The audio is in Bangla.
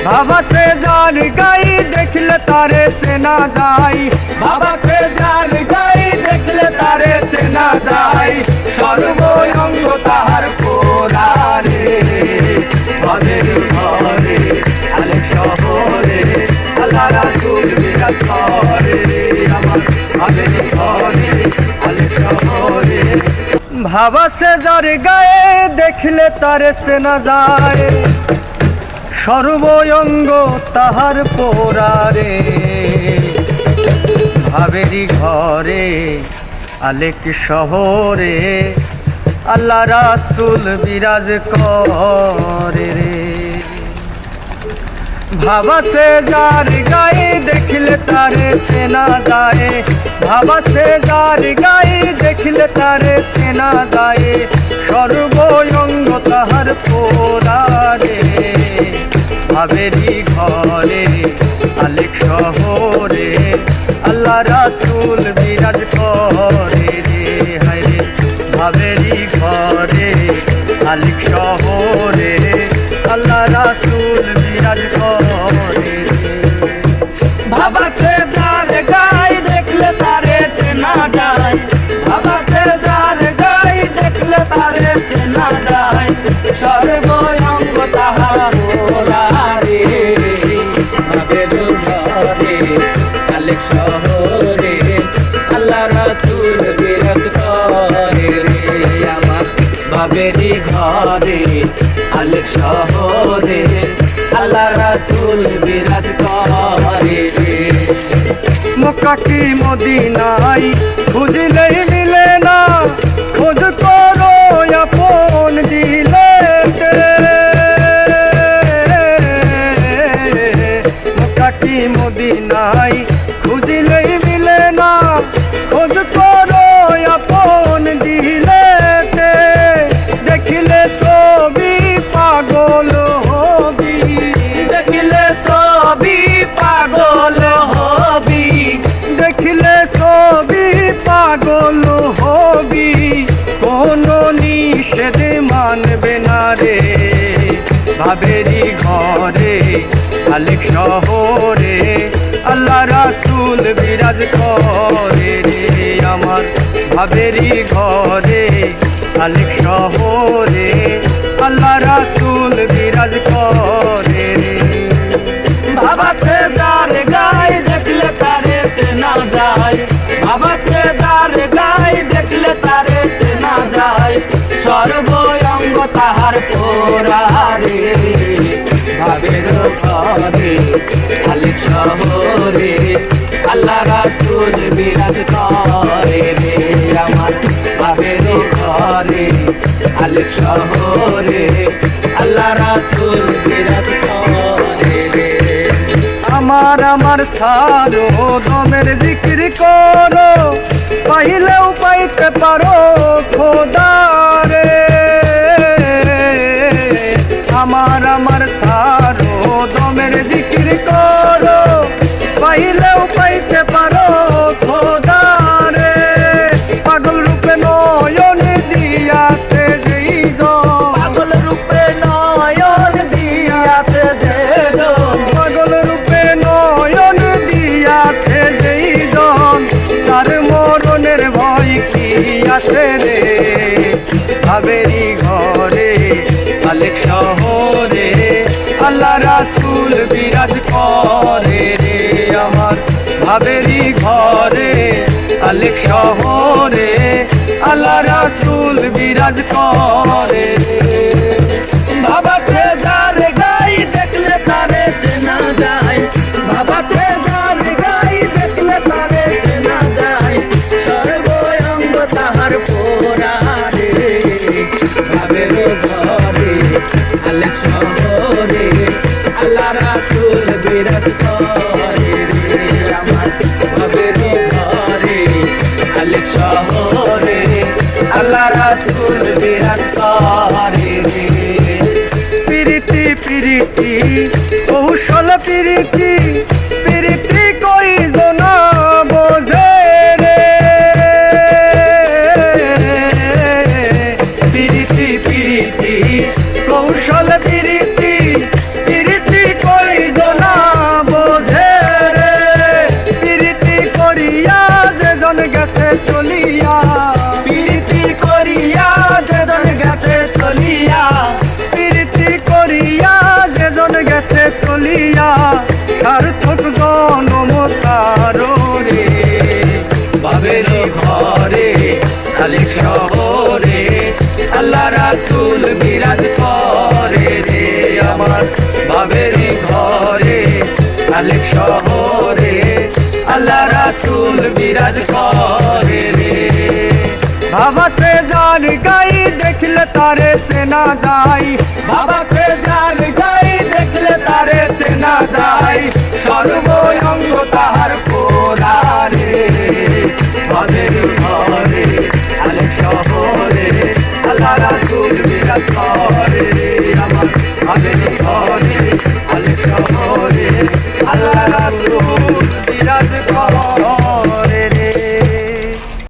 बाबा से जार गाई देखले तारे से ना जाई बाबा से जार गाई देखले तारे से ना जाई सर्वअंग ताहार पोरा रे भवेर घरे आले शहरे आल्लाह रासूल बिराज करे আমার भवेर घरे आले शहरे बाबा से जार गाए देखले तारे से ना जाए सर्वअंग ताहार पोरा रे भावेरी घरे आलेक शहरे आल्लाह रासूल बिराज करे रे भाबा से जार गाए देखले तारे से ना जाए भाबा से जार गाए देखले तारे से ना जाए सर्वअंग ताहार पोरा रे भावेरी घरे आलेक शहरे आल्लाह रासूल बिराज करे रे हाय रे भावेरी घरे आलेक शहरे आल्लाह रासूल बिराज करे बाबा से जार गाय देखले तारे से ना जाए बाबा से जार गाय देखले तारे से ना जाए सर्वअंग ताहार पोरा रे भावेर घरे आलेक शहरे आल्लाह रासूल बिराज करे रे আমার ভাবেরি ঘরে আলেক শহরে আল্লাহ রাসূল বিরাজ করে রে মক্কা কি মদিনায় খুঁজলেই মিলে না খোঁজ করো আপন দিলে মক্কা কি মদিনায় খুঁজলেই মিলে না খোঁজ করো আপন দিলে देखले ছবি পাগল হবি দেখলে ছবি পাগল হবি দেখলে ছবি পাগল হবি কোনো নিষেধ মানবে না রে ভাবেরি ঘরে আলেক শহরে আল্লাহ রাসূল বিরাজ করে রে আমার ভাবেরি ঘরে আলেক শহরে আল্লাহ রাসূল বিরাজ করে বাবা से जार गाय देखले तारे से ना जाए बाबा से जार गाय देखले तारे से ना जाए सर्वअंग ताहार पोरा रे भावेर घरे आलेक शहरे आल्लाह रासूल बिराज करे रे আমার ভাবের ঘরে আলেক শহরে আল্লাহ রাসূল বিরাজ করে রে আমার সারো দমের জিকির করো পাইলেও পাইতে পারো খোদা রে আমার সারো দমের জিকির করো পাইলেও পাইতে পারো খোদা রে পাগল রূপে নয়ন দিয়াছে যেই পাগল রূপে নয়ন দিয়াছে যে পাগল রূপে নয়ন দিয়াছে যেই তার মরণের ভয় কি আছে রে ভাবেরি ঘরে আলেক শহরে আল্লাহ রাসূল বিরাজ করে রে আমার ভাবেরি ঘরে আলেক শহরে আল্লাহ রাসূল বিরাজ করে রে বাবা से जार गाय देखले तारे से ना जाए बाबा से जार गाय देखले तारे से ना जाए सर्वअंग ताहार पोरा रे भावेर घरे आलेक शहरे আল্লাহ রাসূল বিরাজ করে রে আমার ভাবের ঘরে আলেক শহরে আল্লাহ রাসূল বিরাজ করে রে প্রীতি প্রীতি কৌশল প্রীতি প্রীতি কই জনা বোঝে রে প্রীতি প্রীতি কৌশল প্রীতি প্রীতি কই চলিয়া প্রীতি করিয়া যেজন গেছে চলিয়া প্রীতি করিয়া যেজন গেছে চলিয়া সার্থক জনম তারো রে বাবেরি ঘরে খালিক শহরে আল্লাহ রাসূল বিরাজ করে রে আমার বাবেরি ঘরে খালিক শহরে আল্লাহ রাসূল বিরাজ করে রে বাবা সে যার গাই দেখলে তারে সেনা যাই বাবা সে যার